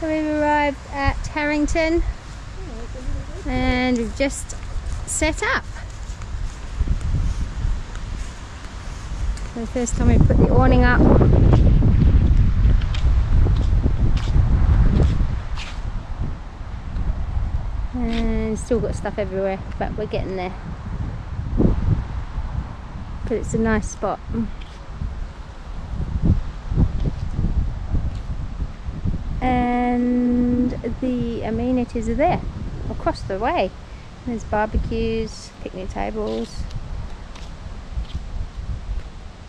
So we've arrived at Harrington and we've just set up. So the first time we put the awning up. And still got stuff everywhere, but we're getting there. But it's a nice spot. And the amenities are there across the way. There's barbecues, picnic tables.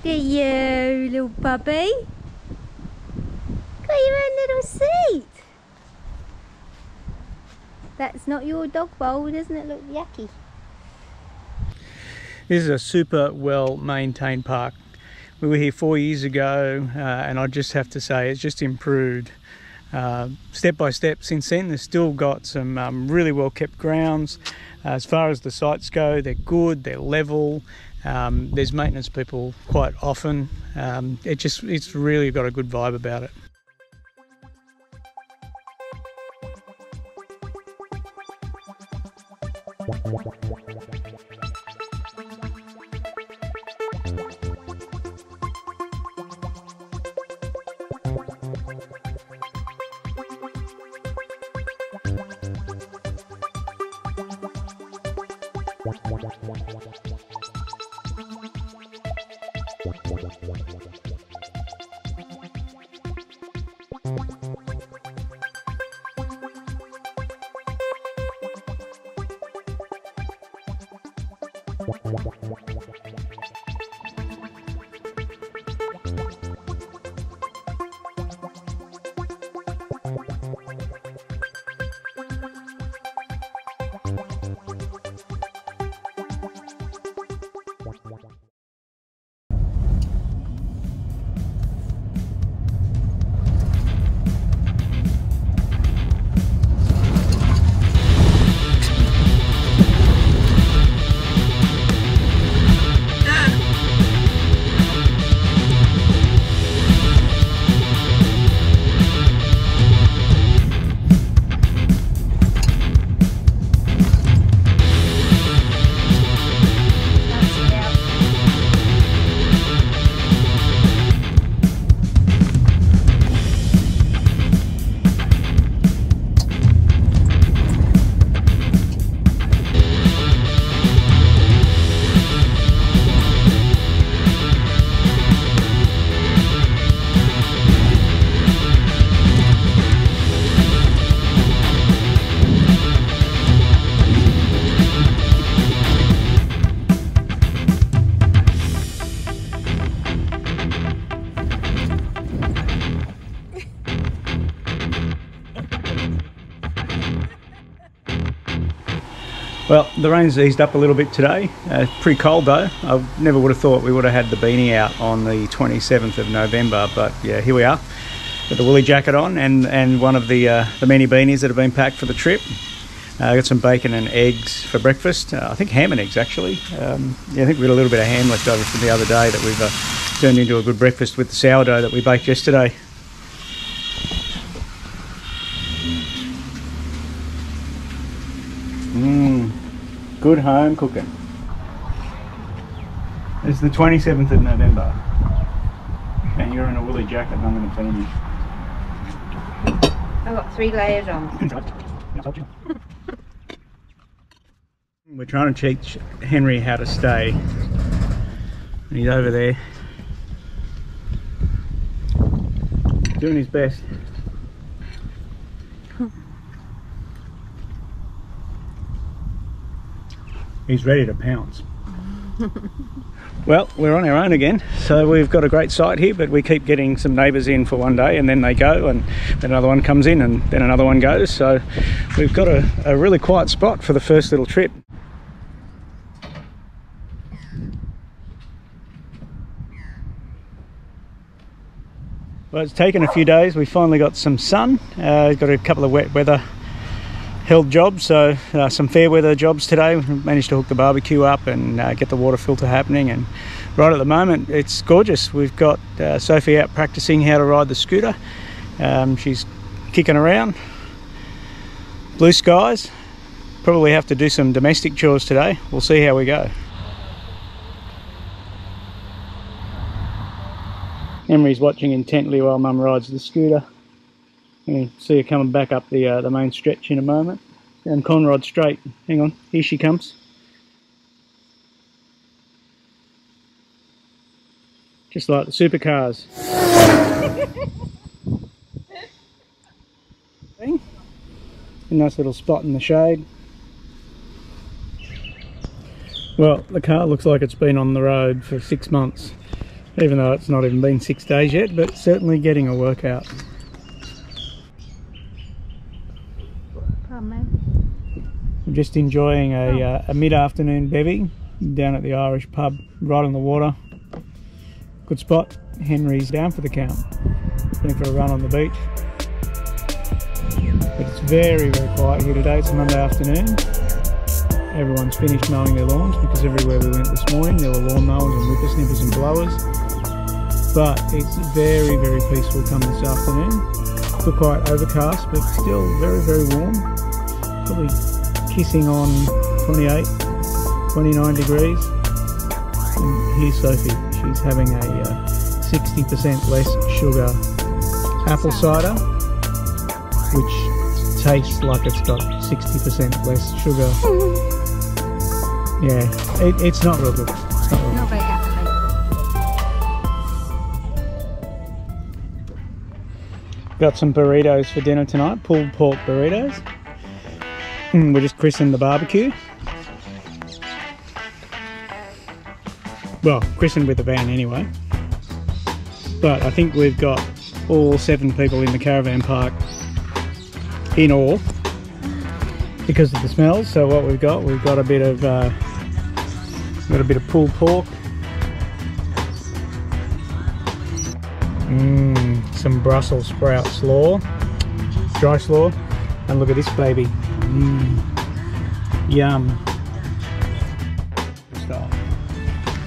Look at you, little puppy. Got your own little seat. That's not your dog bowl, doesn't it look yucky? This is a super well maintained park. We were here 4 years ago and I just have to say it's just improved step by step since then. They've still got some really well kept grounds. As far as the sites go, they're good, they're level. There's maintenance people quite often. It's really got a good vibe about it. Well, the rain's eased up a little bit today. Pretty cold though. I never would have thought we would have had the beanie out on the 27th of November, but yeah, here we are. Got the woolly jacket on and one of the many beanies that have been packed for the trip. I got some bacon and eggs for breakfast. I think ham and eggs actually. Yeah, I think we got a little bit of ham left over from the other day that we've turned into a good breakfast with the sourdough that we baked yesterday. Good home cooking. It's the 27th of November and you're in a woolly jacket and I'm in a beanie. I've got 3 layers on. We're trying to teach Henry how to stay. And he's over there doing his best. He's ready to pounce. Well, we're on our own again, so we've got a great site here, but we keep getting some neighbours in for one day and then they go and then another one comes in and then another one goes, so we've got a really quiet spot for the first little trip. Well, it's taken a few days. We finally got some sun. We've got a couple of wet weather held jobs, so some fair weather jobs today. We managed to hook the barbecue up and get the water filter happening, and right at the moment it's gorgeous. We've got Sophie out practicing how to ride the scooter. She's kicking around. Blue skies. Probably have to do some domestic chores today. We'll see how we go. Emery's watching intently while Mum rides the scooter. You can see her coming back up the main stretch in a moment. Down Conrod Straight. Hang on, here she comes. Just like the supercars. A nice little spot in the shade. Well, the car looks like it's been on the road for 6 months, even though it's not even been 6 days yet, but certainly getting a workout. I'm just enjoying a mid-afternoon bevy down at the Irish pub, right on the water. Good spot. Henry's down for the count. Going for a run on the beach. But it's very, very quiet here today. It's a Monday afternoon. Everyone's finished mowing their lawns because everywhere we went this morning there were lawn mowers and whippersnippers and blowers. But it's very, very peaceful come this afternoon. Still quite overcast, but still very, very warm. Probably kissing on 28, 29 degrees. And here's Sophie. She's having a 60% less sugar apple cider, which tastes like it's got 60% less sugar. Yeah, it's not real good. It's not real good. Not very happy. Got some burritos for dinner tonight, pulled pork burritos. We just christened the barbecue. Well, christened with the van anyway. But I think we've got all 7 people in the caravan park in all because of the smells. So what we've got a bit of pulled pork, some Brussels sprout slaw, dry slaw, and look at this baby. Yum.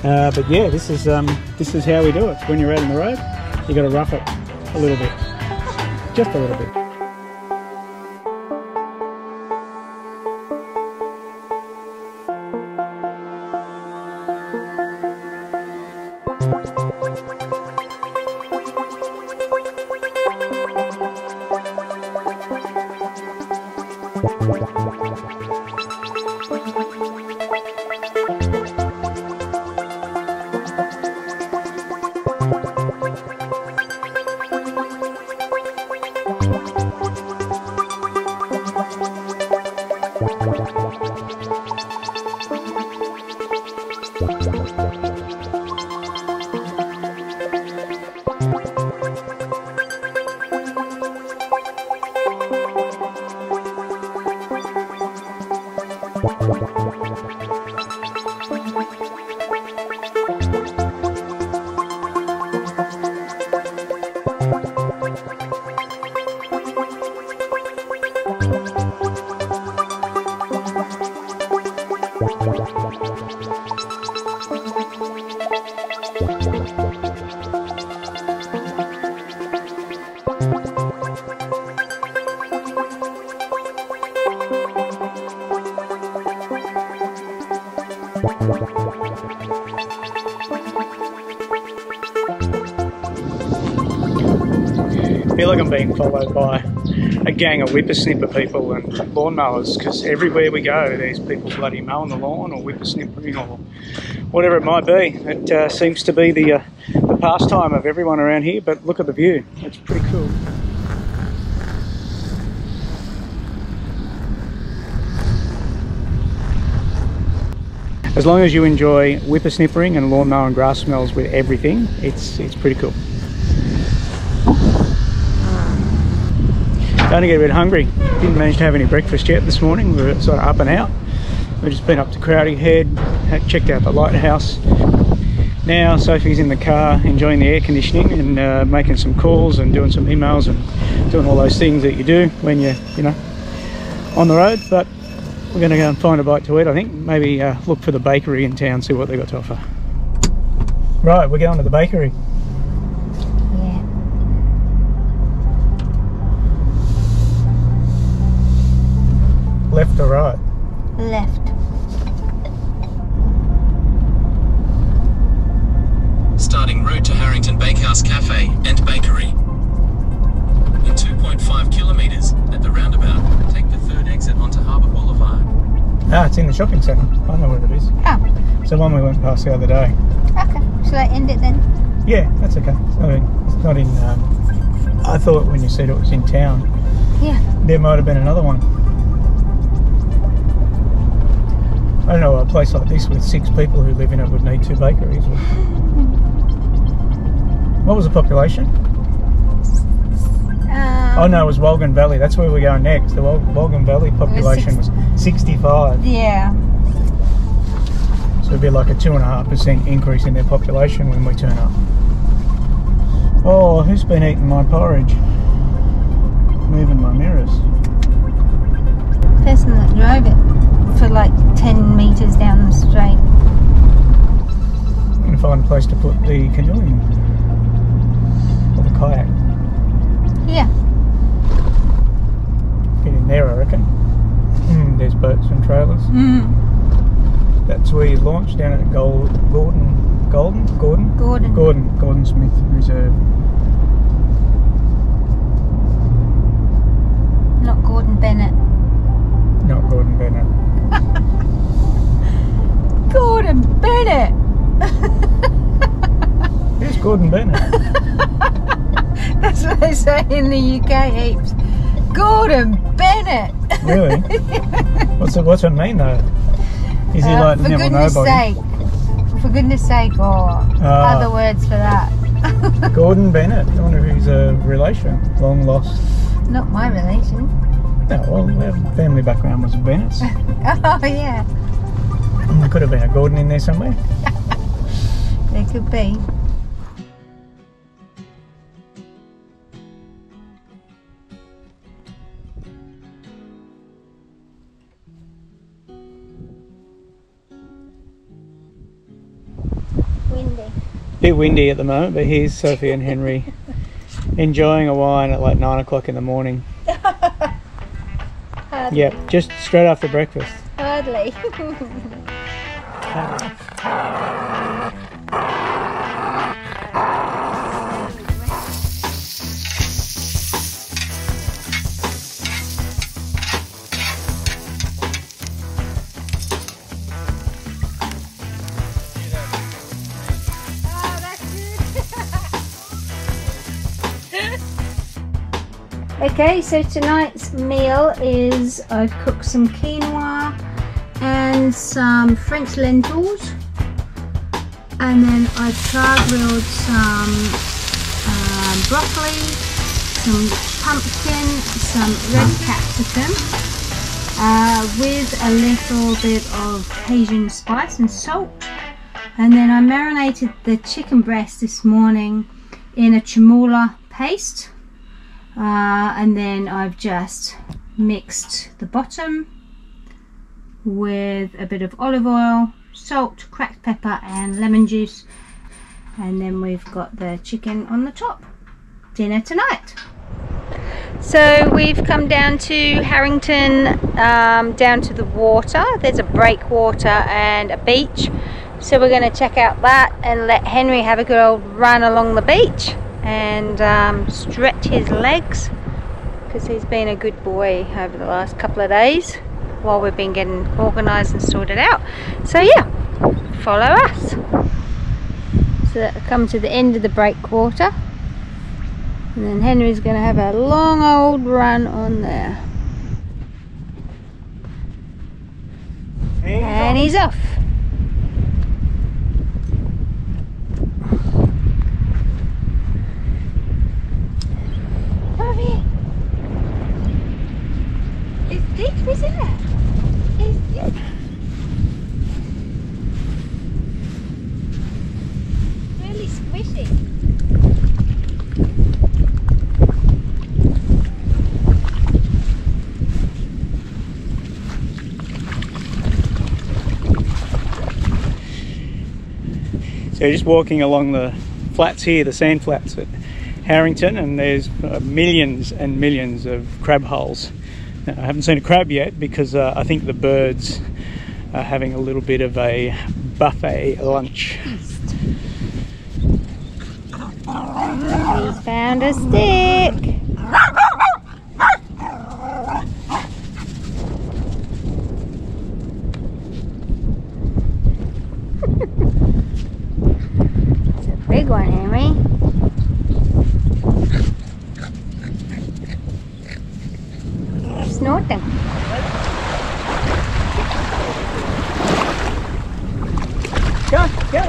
But yeah, this is how we do it. When you're out on the road, you got to rough it a little bit, just a little bit. I feel like I'm being followed by a gang of whippersnipper people and lawnmowers, because everywhere we go there's people bloody mowing the lawn or whippersnippering or whatever it might be. It seems to be the pastime of everyone around here, but look at the view, it's pretty cool. As long as you enjoy whippersnippering and lawnmower and grass smells with everything, it's pretty cool. Starting to get a bit hungry. Didn't manage to have any breakfast yet this morning. We were sort of up and out. We've just been up to Crowdy Head, checked out the lighthouse. Now Sophie's in the car enjoying the air conditioning and making some calls and doing some emails and doing all those things that you do when you're, on the road. But we're going to go and find a bite to eat, I think. Maybe look for the bakery in town, see what they've got to offer. Right, we're going to the bakery. Left or right? Left. Starting route to Harrington Bakehouse Cafe and Bakery. In 2.5 kilometres at the roundabout, take the third exit onto Harbour Boulevard. Ah, it's in the shopping centre. I know where it is. Oh, It's the one we went past the other day. okay. Shall I end it then? Yeah, that's okay. It's not in... I thought when you said it was in town, Yeah. there might have been another one. I don't know, a place like this with 6 people who live in it would need 2 bakeries. What was the population? Oh no, it was Wolgan Valley. That's where we're going next. The Wolgan Valley population was 65. Yeah. So it'd be like a 2.5% increase in their population when we turn up. Oh, who's been eating my porridge? Moving my mirrors. Person that drove it for like 10 metres down the straight. I'm going to find a place to put the canoe in. Or the kayak. Yeah. Get in there, I reckon. There's boats and trailers. That's where you launch, down at Gordon Smith Reserve. Not Gordon Bennett. Not Gordon Bennett. Gordon Bennett! Who's Gordon Bennett? That's what they say in the UK heaps. Gordon Bennett! Really? What's it mean though? Is he like for Neville goodness Nobody? sake. For goodness sake, or other words for that. Gordon Bennett. I wonder if he's a relation. Long lost. Not my relation. No, well, our family background was Bennett's. Oh yeah. There could have been a Gordon in there somewhere. There could be. Windy. Bit windy at the moment, but here's Sophie and Henry enjoying a wine at like 9 o'clock in the morning. Hardly. Yep, just straight after breakfast. Hardly. Okay, so tonight's meal is I've cooked some quinoa and some French lentils, and then I've char-grilled some broccoli, some pumpkin, some red capsicum with a little bit of Cajun spice and salt, and then I marinated the chicken breast this morning in a chermoula paste. And then I've just mixed the bottom with a bit of olive oil, salt, cracked pepper and lemon juice, and then we've got the chicken on the top. Dinner tonight. So we've come down to Harrington, down to the water. There's a breakwater and a beach, so we're going to check out that and let Henry have a good old run along the beach and stretch his legs, because he's been a good boy over the last couple of days while we've been getting organised and sorted out. So yeah, follow us. So that come to the end of the breakwater, and then Henry's going to have a long old run on there. And he's off. Over here. It's deep, isn't it? It's deep. Really squishy. So just walking along the flats here, the sand flats at Harrington, and there's millions and millions of crab holes I haven't seen a crab yet because I think the birds are having a little bit of a buffet lunch. He's found a stick. It's a big one, Henry. Snorting. Go, go.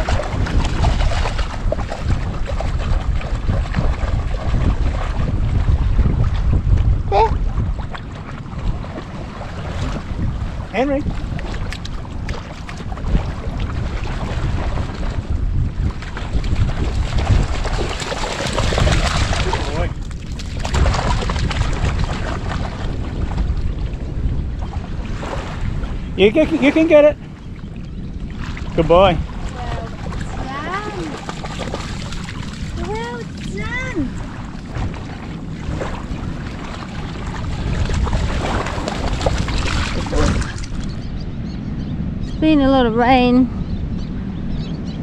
There. Henry. Good boy. You can get it. Good boy. Well done. It's been a lot of rain.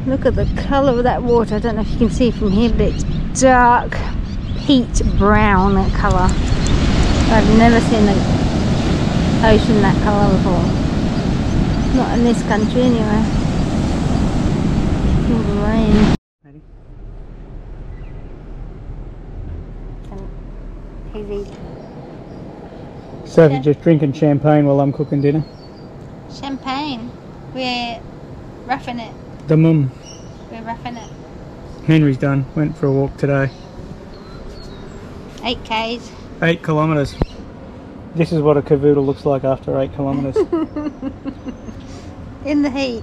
Look at the colour of that water. I don't know if you can see from here, but it's dark peat brown colour. I've never seen the ocean that colour before. Not in this country anyway. All the rain. So you're just drinking champagne while I'm cooking dinner? Champagne. We're roughing it. The mum. We're roughing it. Henry's done. Went for a walk today. 8 Ks. 8 kilometres. This is what a cavoodle looks like after 8 kilometres. In the heat.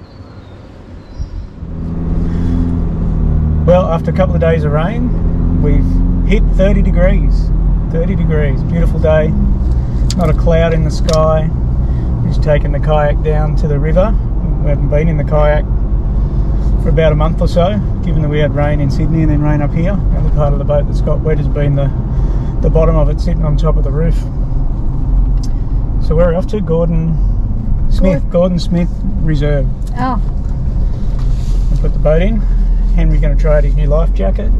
Well, after a couple of days of rain, we've hit 30 degrees. 30 degrees. Beautiful day. Not a cloud in the sky. Just taken the kayak down to the river. We haven't been in the kayak for about a month or so, given that we had rain in Sydney and then rain up here. The other part of the boat that's got wet has been the bottom of it sitting on top of the roof. So we're off to Gordon Smith Reserve. Oh. We'll put the boat in. Henry's going to try out his new life jacket.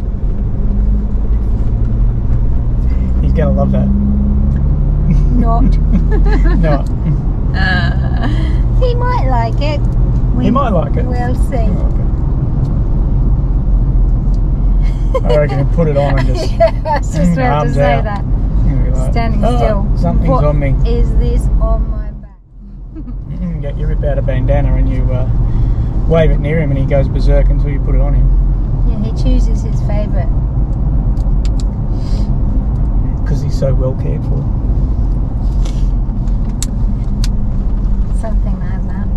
He's going to love that. Not. No. He might like it. He might like it. We'll see. I reckon he'll put it on and just Yeah, I was just about to say out. that. Like, Standing still. Something's What on me. is this on my back? Yeah, you rip out a bandana and you wave it near him and he goes berserk until you put it on him. Yeah, he chooses his favourite. Because he's so well cared for. Something like that.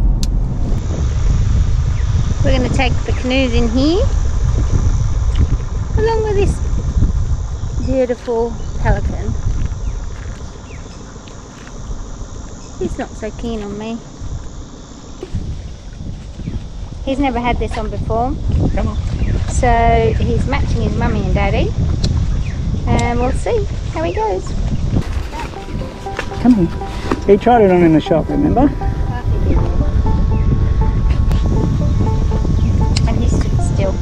We're going to take the canoes in here, along with this beautiful Pelican. He's not so keen on me. He's never had this on before. Come on. So he's matching his mummy and daddy. And we'll see how he goes. Come on. He tried it on in the shop, remember? And he stood still.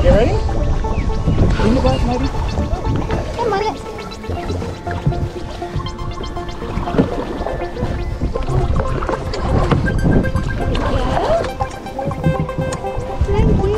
You ready? In the boat, maybe? Come on, let's. Thank you.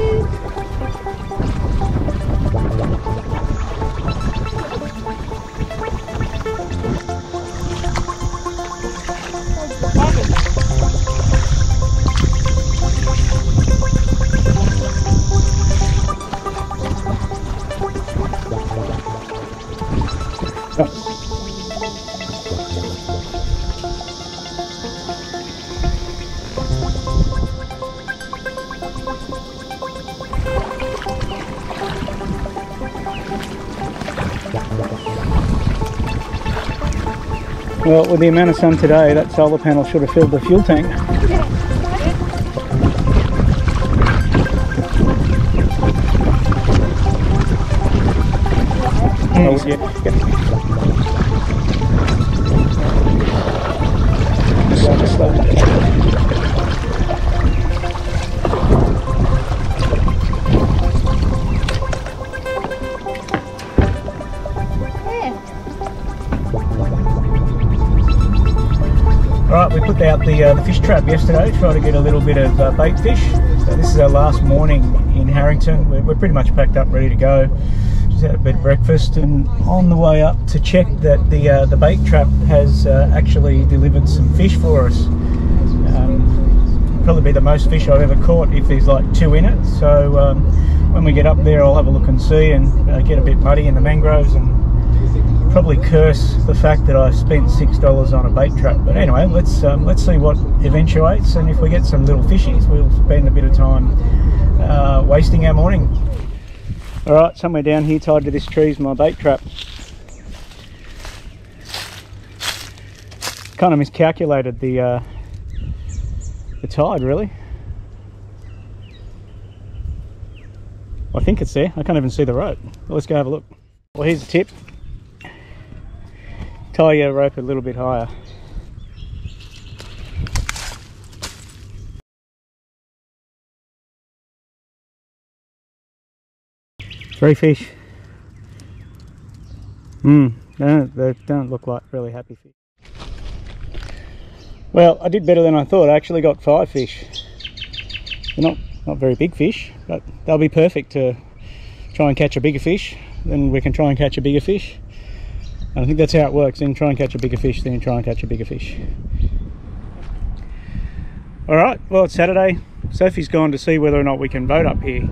Well, with the amount of sun today, that solar panel should have filled the fuel tank. Oh, yeah. Alright, we put out the fish trap yesterday, tried to get a little bit of bait fish. So this is our last morning in Harrington. We're pretty much packed up, ready to go. Just had a bit of breakfast and on the way up to check that the bait trap has actually delivered some fish for us. Probably be the most fish I've ever caught if there's like 2 in it. So when we get up there, I'll have a look and see, and get a bit muddy in the mangroves and probably curse the fact that I spent $6 on a bait trap. But anyway, let's see what eventuates, and if we get some little fishies, we'll spend a bit of time wasting our morning. Alright, somewhere down here tied to this tree is my bait trap. Kind of miscalculated the tide, really. I think it's there. I can't even see the rope. Well, let's go have a look. Well, here's a tip. Tie your rope a little bit higher. Three fish. They don't look like really happy fish. Well, I did better than I thought. I actually got 5 fish. They're not very big fish, but they'll be perfect to try and catch a bigger fish. Then we can try and catch a bigger fish. And I think that's how it works. Then try and catch a bigger fish, then try and catch a bigger fish. Alright, well, it's Saturday. Sophie's gone to see whether or not we can boat up here.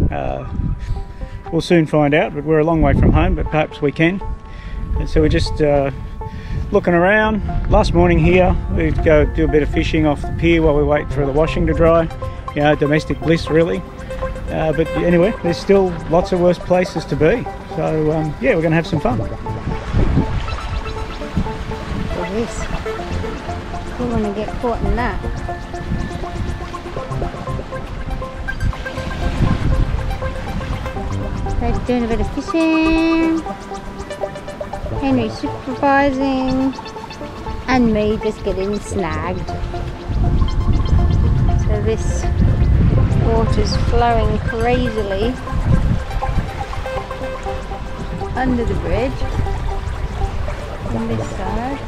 We'll soon find out, but we're a long way from home, but perhaps we can. And so we're just looking around. Last morning here, we'd go do a bit of fishing off the pier while we wait for the washing to dry. You know, domestic bliss, really. But anyway, there's still lots of worse places to be. So yeah, we're going to have some fun. This. You want to get caught in that. Dave's doing a bit of fishing. Henry's supervising. And me just getting snagged. So this water's flowing crazily under the bridge on this side.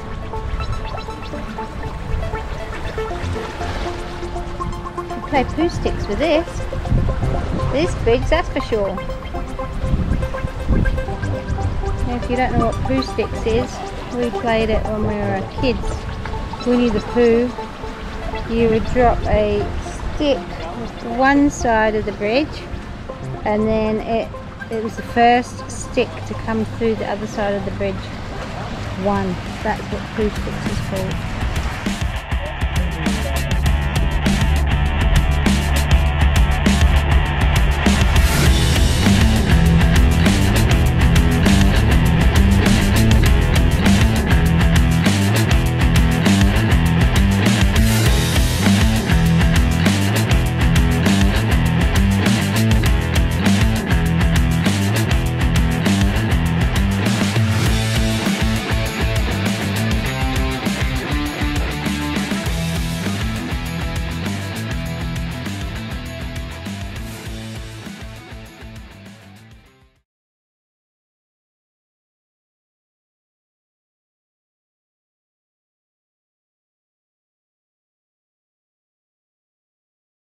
Play poo sticks with this bridge, that's for sure. Now, if you don't know what poo sticks is, we played it when we were kids. Winnie the Pooh. You would drop a stick one side of the bridge, and then it was the first stick to come through the other side of the bridge. One. That's what poo sticks is called.